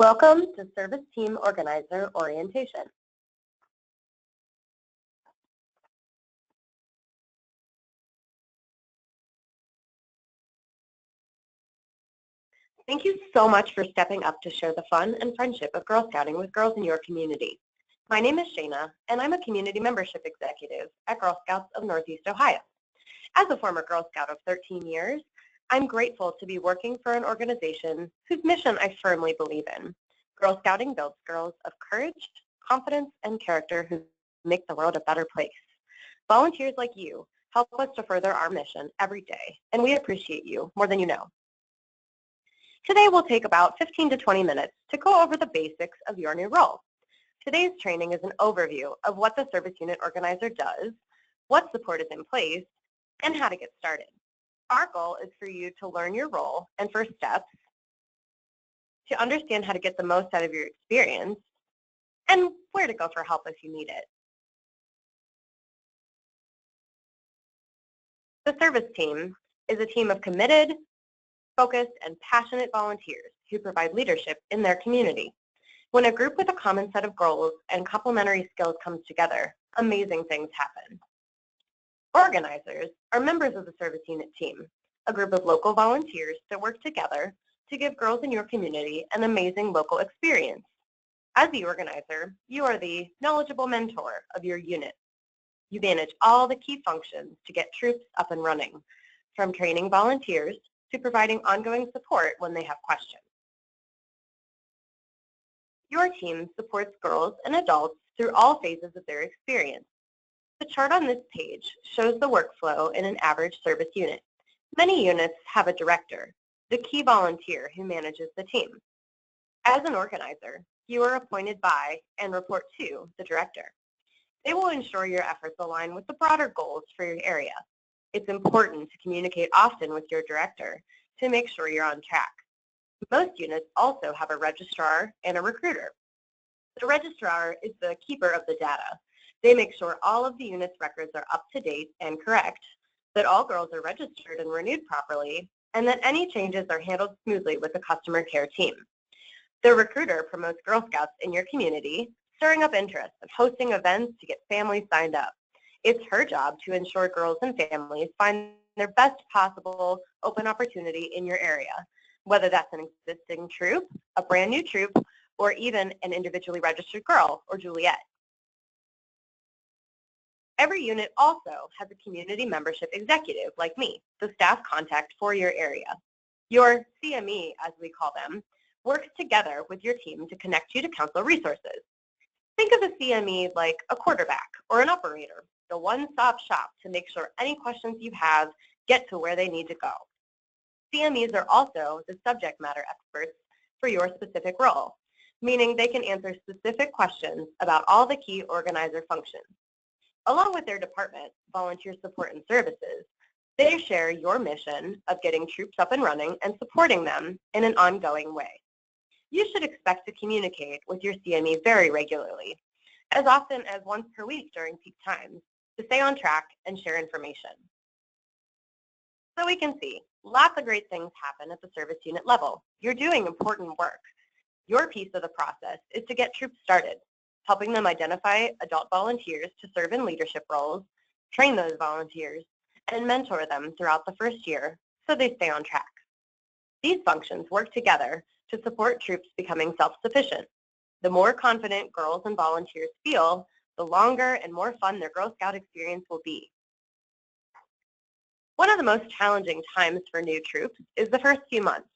Welcome to Service Team Organizer Orientation. Thank you so much for stepping up to share the fun and friendship of Girl Scouting with girls in your community. My name is Shayna, and I'm a Community Membership Executive at Girl Scouts of Northeast Ohio. As a former Girl Scout of 13 years, I'm grateful to be working for an organization whose mission I firmly believe in. Girl Scouting builds girls of courage, confidence, and character who make the world a better place. Volunteers like you help us to further our mission every day, and we appreciate you more than you know. Today we'll take about 15 to 20 minutes to go over the basics of your new role. Today's training is an overview of what the Service Unit Organizer does, what support is in place, and how to get started. Our goal is for you to learn your role and first steps, to understand how to get the most out of your experience, and where to go for help if you need it. The service team is a team of committed, focused, and passionate volunteers who provide leadership in their community. When a group with a common set of goals and complementary skills comes together, amazing things happen. Organizers are members of the service unit team, a group of local volunteers that work together to give girls in your community an amazing local experience. As the organizer, you are the knowledgeable mentor of your unit. You manage all the key functions to get troops up and running, from training volunteers to providing ongoing support when they have questions. Your team supports girls and adults through all phases of their experience. The chart on this page shows the workflow in an average service unit. Many units have a director, the key volunteer who manages the team. As an organizer, you are appointed by and report to the director. They will ensure your efforts align with the broader goals for your area. It's important to communicate often with your director to make sure you're on track. Most units also have a registrar and a recruiter. The registrar is the keeper of the data. They make sure all of the unit's records are up to date and correct, that all girls are registered and renewed properly, and that any changes are handled smoothly with the customer care team. The recruiter promotes Girl Scouts in your community, stirring up interest and hosting events to get families signed up. It's her job to ensure girls and families find their best possible open opportunity in your area, whether that's an existing troop, a brand new troop, or even an individually registered girl or Juliet. Every unit also has a community membership executive like me, the staff contact for your area. Your CME, as we call them, works together with your team to connect you to council resources. Think of a CME like a quarterback or an operator, the one-stop shop to make sure any questions you have get to where they need to go. CMEs are also the subject matter experts for your specific role, meaning they can answer specific questions about all the key organizer functions. Along with their department, Volunteer Support and Services, they share your mission of getting troops up and running and supporting them in an ongoing way. You should expect to communicate with your CME very regularly, as often as once per week during peak times, to stay on track and share information. So we can see, lots of great things happen at the service unit level. You're doing important work. Your piece of the process is to get troops started, helping them identify adult volunteers to serve in leadership roles, train those volunteers, and mentor them throughout the first year so they stay on track. These functions work together to support troops becoming self-sufficient. The more confident girls and volunteers feel, the longer and more fun their Girl Scout experience will be. One of the most challenging times for new troops is the first few months,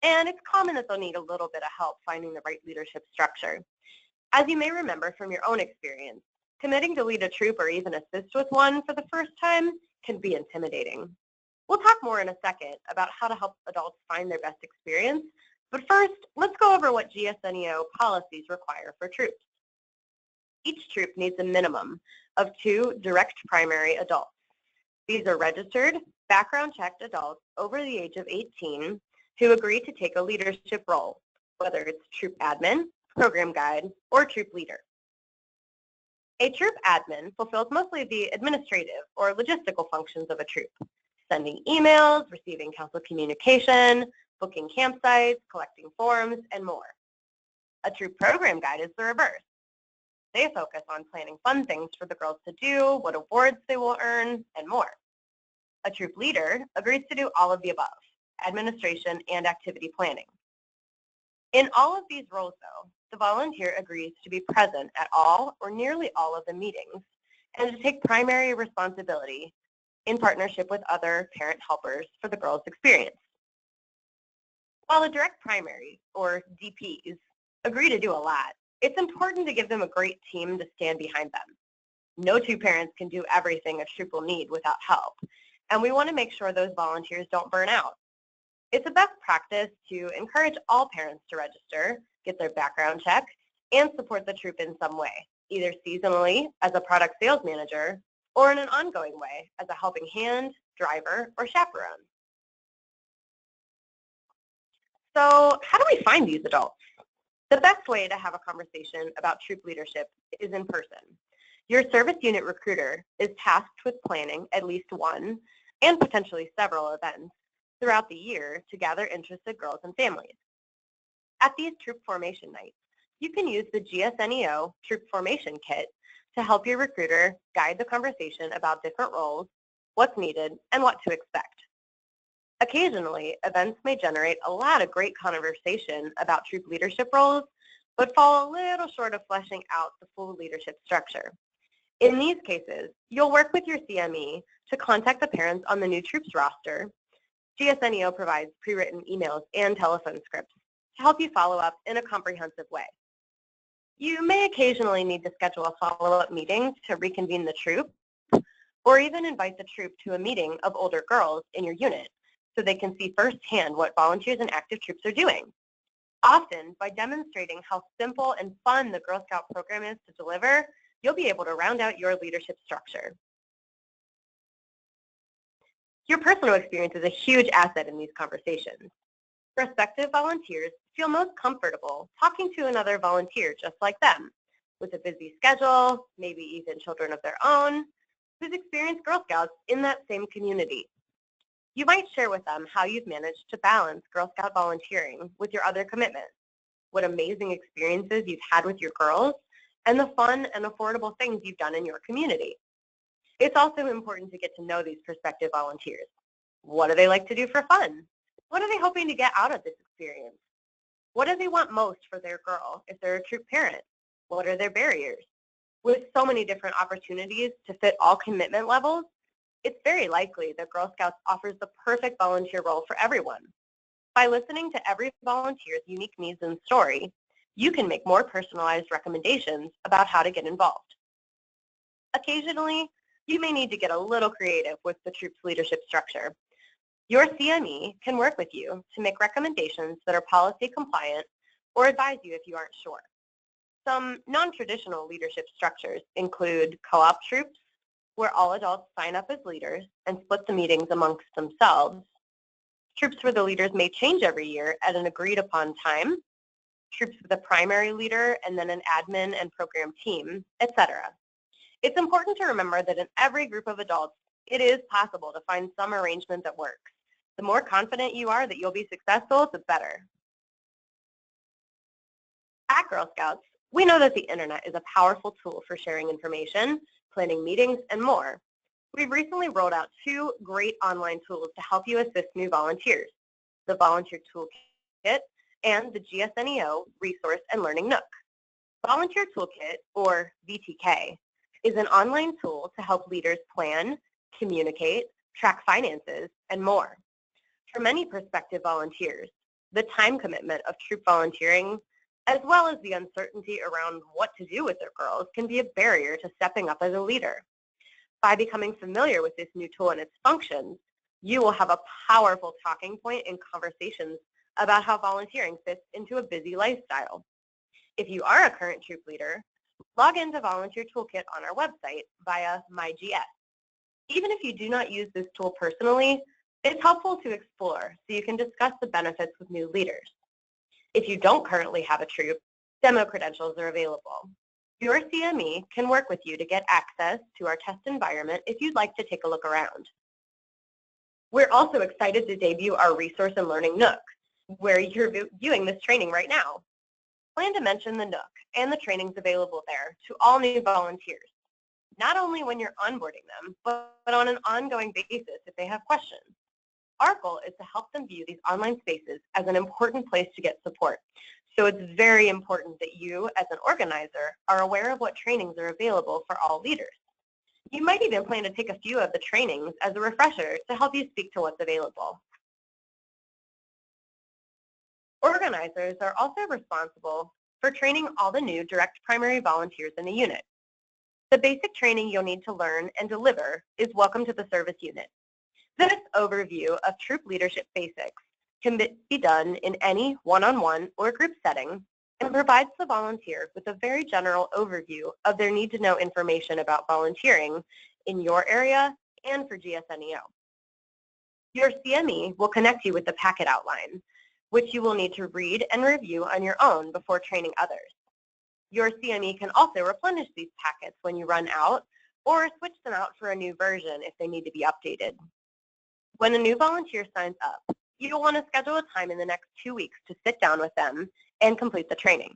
and it's common that they'll need a little bit of help finding the right leadership structure. As you may remember from your own experience, committing to lead a troop or even assist with one for the first time can be intimidating. We'll talk more in a second about how to help adults find their best experience, but first, let's go over what GSNEO policies require for troops. Each troop needs a minimum of 2 direct primary adults. These are registered, background-checked adults over the age of 18 who agree to take a leadership role, whether it's troop admin, program guide, or troop leader. A troop admin fulfills mostly the administrative or logistical functions of a troop, sending emails, receiving council communication, booking campsites, collecting forms, and more. A troop program guide is the reverse. They focus on planning fun things for the girls to do, what awards they will earn, and more. A troop leader agrees to do all of the above, administration and activity planning. In all of these roles, though, the volunteer agrees to be present at all or nearly all of the meetings and to take primary responsibility in partnership with other parent helpers for the girls' experience. While the direct primaries, or DPs, agree to do a lot, it's important to give them a great team to stand behind them. No two parents can do everything a troop will need without help, and we want to make sure those volunteers don't burn out. It's a best practice to encourage all parents to register, get their background check, and support the troop in some way, either seasonally as a product sales manager or in an ongoing way as a helping hand, driver, or chaperone. So how do we find these adults? The best way to have a conversation about troop leadership is in person. Your service unit recruiter is tasked with planning at least one and potentially several events throughout the year to gather interested girls and families. At these troop formation nights, you can use the GSNEO Troop Formation Kit to help your recruiter guide the conversation about different roles, what's needed, and what to expect. Occasionally, events may generate a lot of great conversation about troop leadership roles, but fall a little short of fleshing out the full leadership structure. In these cases, you'll work with your CME to contact the parents on the new troops roster. GSNEO provides pre-written emails and telephone scripts to help you follow up in a comprehensive way. You may occasionally need to schedule a follow-up meeting to reconvene the troop, or even invite the troop to a meeting of older girls in your unit so they can see firsthand what volunteers and active troops are doing. Often, by demonstrating how simple and fun the Girl Scout program is to deliver, you'll be able to round out your leadership structure. Your personal experience is a huge asset in these conversations. Prospective volunteers feel most comfortable talking to another volunteer just like them, with a busy schedule, maybe even children of their own, who's experienced Girl Scouts in that same community. You might share with them how you've managed to balance Girl Scout volunteering with your other commitments, what amazing experiences you've had with your girls, and the fun and affordable things you've done in your community. It's also important to get to know these prospective volunteers. What do they like to do for fun? What are they hoping to get out of this experience? What do they want most for their girl if they're a troop parent? What are their barriers? With so many different opportunities to fit all commitment levels, it's very likely that Girl Scouts offers the perfect volunteer role for everyone. By listening to every volunteer's unique needs and story, you can make more personalized recommendations about how to get involved. Occasionally, you may need to get a little creative with the troop's leadership structure. Your CME can work with you to make recommendations that are policy compliant or advise you if you aren't sure. Some non-traditional leadership structures include co-op troops, where all adults sign up as leaders and split the meetings amongst themselves, troops where the leaders may change every year at an agreed upon time, troops with a primary leader and then an admin and program team, etc. It's important to remember that in every group of adults, it is possible to find some arrangement that works. The more confident you are that you'll be successful, the better. At Girl Scouts, we know that the internet is a powerful tool for sharing information, planning meetings, and more. We've recently rolled out 2 great online tools to help you assist new volunteers, the Volunteer Toolkit and the GSNEO Resource and Learning Nook. Volunteer Toolkit, or VTK, is an online tool to help leaders plan, communicate, track finances, and more. For many prospective volunteers, the time commitment of troop volunteering, as well as the uncertainty around what to do with their girls, can be a barrier to stepping up as a leader. By becoming familiar with this new tool and its functions, you will have a powerful talking point in conversations about how volunteering fits into a busy lifestyle. If you are a current troop leader, log into Volunteer Toolkit on our website via MyGS. Even if you do not use this tool personally, it's helpful to explore so you can discuss the benefits with new leaders. If you don't currently have a troop, demo credentials are available. Your CME can work with you to get access to our test environment if you'd like to take a look around. We're also excited to debut our Resource and Learning Nook, where you're viewing this training right now. Plan to mention the NOOK and the trainings available there to all new volunteers, not only when you're onboarding them, but on an ongoing basis if they have questions. Our goal is to help them view these online spaces as an important place to get support. So it's very important that you, as an organizer, are aware of what trainings are available for all leaders. You might even plan to take a few of the trainings as a refresher to help you speak to what's available. Organizers are also responsible for training all the new direct primary volunteers in the unit. The basic training you'll need to learn and deliver is Welcome to the Service Unit. This overview of troop leadership basics can be done in any one-on-one or group setting and provides the volunteer with a very general overview of their need-to-know information about volunteering in your area and for GSNEO. Your CME will connect you with the packet outline, which you will need to read and review on your own before training others. Your CME can also replenish these packets when you run out or switch them out for a new version if they need to be updated. When a new volunteer signs up, you'll want to schedule a time in the next 2 weeks to sit down with them and complete the training.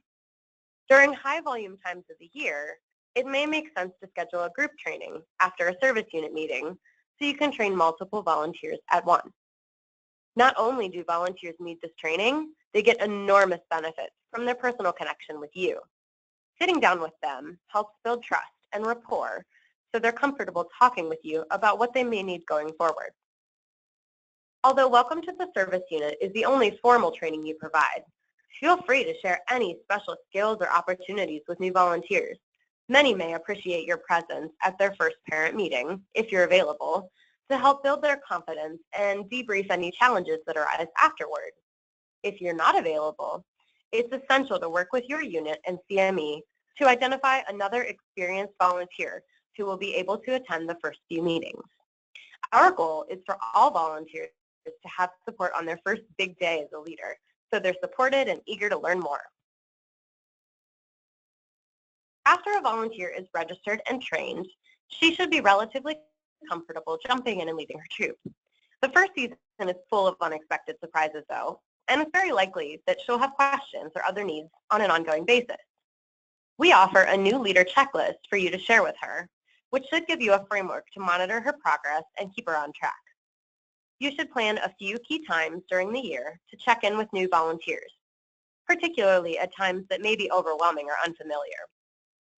During high volume times of the year, it may make sense to schedule a group training after a service unit meeting so you can train multiple volunteers at once. Not only do volunteers need this training, they get enormous benefits from their personal connection with you. Sitting down with them helps build trust and rapport so they're comfortable talking with you about what they may need going forward. Although Welcome to the Service Unit is the only formal training you provide, feel free to share any special skills or opportunities with new volunteers. Many may appreciate your presence at their first parent meeting, if you're available, to help build their confidence and debrief any challenges that arise afterward. If you're not available, it's essential to work with your unit and CME to identify another experienced volunteer who will be able to attend the first few meetings. Our goal is for all volunteers to have support on their first big day as a leader, so they're supported and eager to learn more. After a volunteer is registered and trained, she should be relatively comfortable jumping in and leading her troop. The first season is full of unexpected surprises, though, and it's very likely that she'll have questions or other needs on an ongoing basis. We offer a new leader checklist for you to share with her, which should give you a framework to monitor her progress and keep her on track. You should plan a few key times during the year to check in with new volunteers, particularly at times that may be overwhelming or unfamiliar.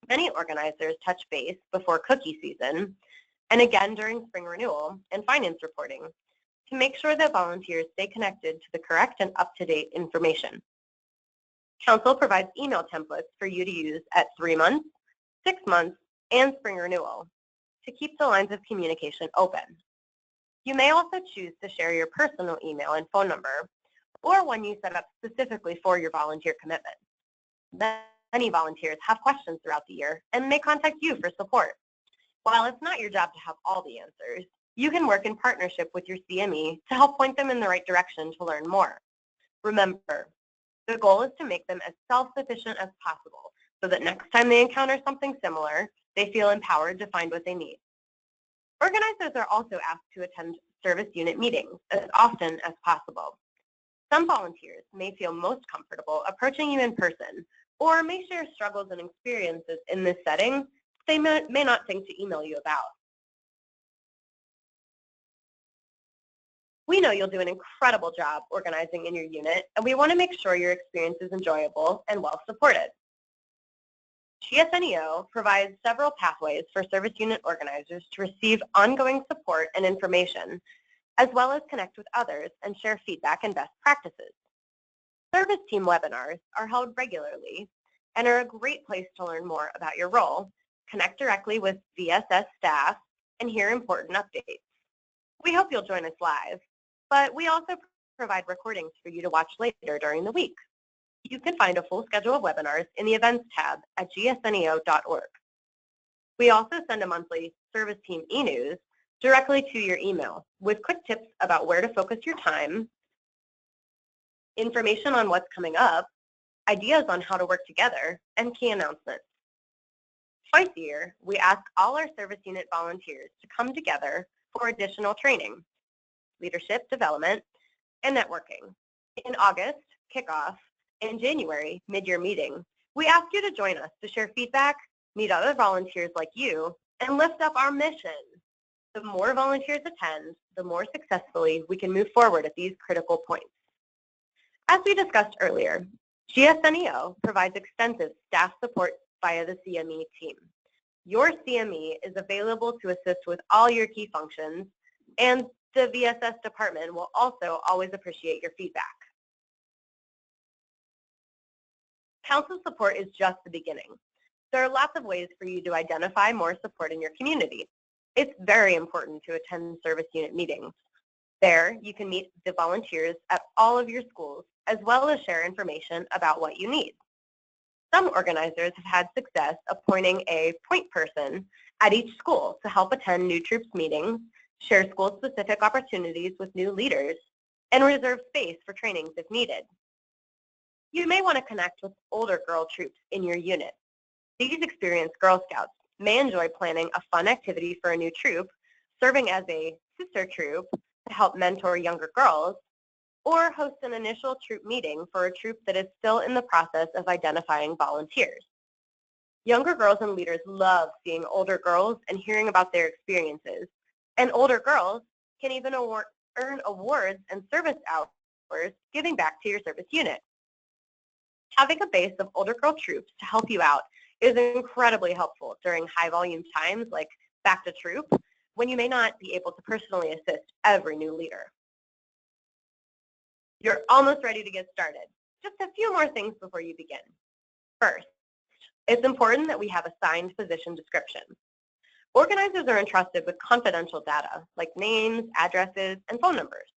Many organizers touch base before cookie season and again during spring renewal and finance reporting to make sure that volunteers stay connected to the correct and up-to-date information. Council provides email templates for you to use at 3 months, 6 months, and spring renewal to keep the lines of communication open. You may also choose to share your personal email and phone number or one you set up specifically for your volunteer commitment. Many volunteers have questions throughout the year and may contact you for support. While it's not your job to have all the answers, you can work in partnership with your CME to help point them in the right direction to learn more. Remember, the goal is to make them as self-sufficient as possible so that next time they encounter something similar, they feel empowered to find what they need. Organizers are also asked to attend service unit meetings as often as possible. Some volunteers may feel most comfortable approaching you in person or may share struggles and experiences in this setting they may not think to email you about. We know you'll do an incredible job organizing in your unit, and we want to make sure your experience is enjoyable and well supported. GSNEO provides several pathways for service unit organizers to receive ongoing support and information, as well as connect with others and share feedback and best practices. Service team webinars are held regularly and are a great place to learn more about your role, connect directly with VSS staff, and hear important updates. We hope you'll join us live, but we also provide recordings for you to watch later during the week. You can find a full schedule of webinars in the Events tab at gsneo.org. We also send a monthly service team e-news directly to your email with quick tips about where to focus your time, information on what's coming up, ideas on how to work together, and key announcements. Twice a year, we ask all our service unit volunteers to come together for additional training, leadership development, and networking. In August, kickoff, In January, mid-year meeting, we ask you to join us to share feedback, meet other volunteers like you, and lift up our mission. The more volunteers attend, the more successfully we can move forward at these critical points. As we discussed earlier, GSNEO provides extensive staff support via the CME team. Your CME is available to assist with all your key functions, and the VSS department will also always appreciate your feedback. Council support is just the beginning. There are lots of ways for you to identify more support in your community. It's very important to attend service unit meetings. There, you can meet the volunteers at all of your schools, as well as share information about what you need. Some organizers have had success appointing a point person at each school to help attend new troops meetings, share school-specific opportunities with new leaders, and reserve space for trainings if needed. You may want to connect with older girl troops in your unit. These experienced Girl Scouts may enjoy planning a fun activity for a new troop, serving as a sister troop to help mentor younger girls, or host an initial troop meeting for a troop that is still in the process of identifying volunteers. Younger girls and leaders love seeing older girls and hearing about their experiences, and older girls can even earn awards and service hours giving back to your service unit. Having a base of older girl troops to help you out is incredibly helpful during high-volume times like back to troop, when you may not be able to personally assist every new leader. You're almost ready to get started. Just a few more things before you begin. First, it's important that we have a signed position description. Organizers are entrusted with confidential data like names, addresses, and phone numbers.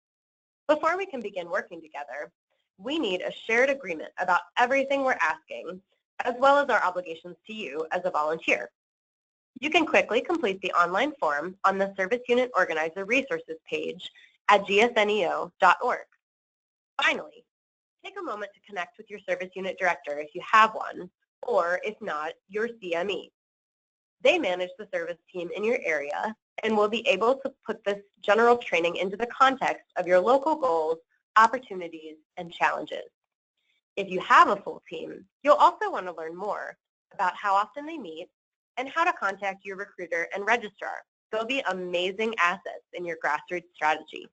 Before we can begin working together, we need a shared agreement about everything we're asking, as well as our obligations to you as a volunteer. You can quickly complete the online form on the Service Unit Organizer Resources page at gsneo.org. Finally, take a moment to connect with your Service Unit Director if you have one, or if not, your CME. They manage the service team in your area and will be able to put this general training into the context of your local goals, opportunities, and challenges. If you have a full team, you'll also want to learn more about how often they meet and how to contact your recruiter and registrar. They'll be amazing assets in your grassroots strategy.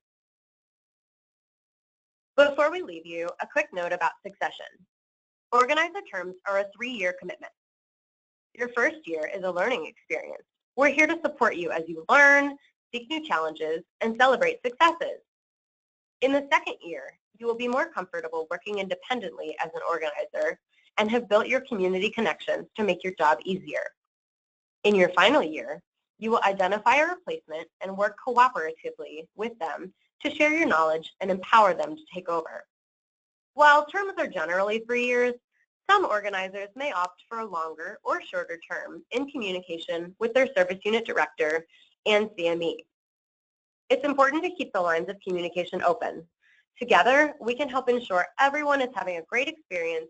Before we leave you, a quick note about succession. Organizer terms are a 3-year commitment. Your first year is a learning experience. We're here to support you as you learn, seek new challenges, and celebrate successes. In the second year, you will be more comfortable working independently as an organizer and have built your community connections to make your job easier. In your final year, you will identify a replacement and work cooperatively with them to share your knowledge and empower them to take over. While terms are generally 3 years, some organizers may opt for a longer or shorter term in communication with their service unit director and CME. It's important to keep the lines of communication open. Together, we can help ensure everyone is having a great experience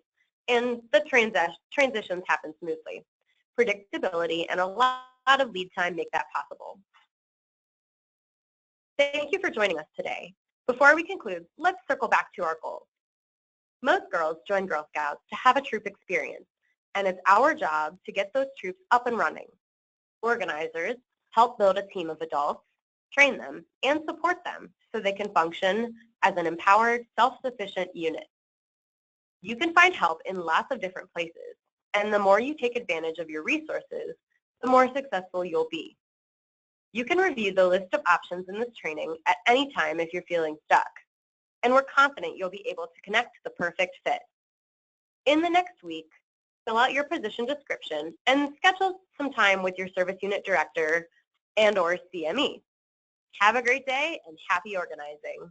and the transitions happen smoothly. Predictability and a lot of lead time make that possible. Thank you for joining us today. Before we conclude, let's circle back to our goals. Most girls join Girl Scouts to have a troop experience, and it's our job to get those troops up and running. Organizers help build a team of adults, train them, and support them so they can function as an empowered, self-sufficient unit. You can find help in lots of different places, and the more you take advantage of your resources, the more successful you'll be. You can review the list of options in this training at any time if you're feeling stuck, and we're confident you'll be able to connect to the perfect fit. In the next week, fill out your position description and schedule some time with your service unit director and/or CME. Have a great day and happy organizing.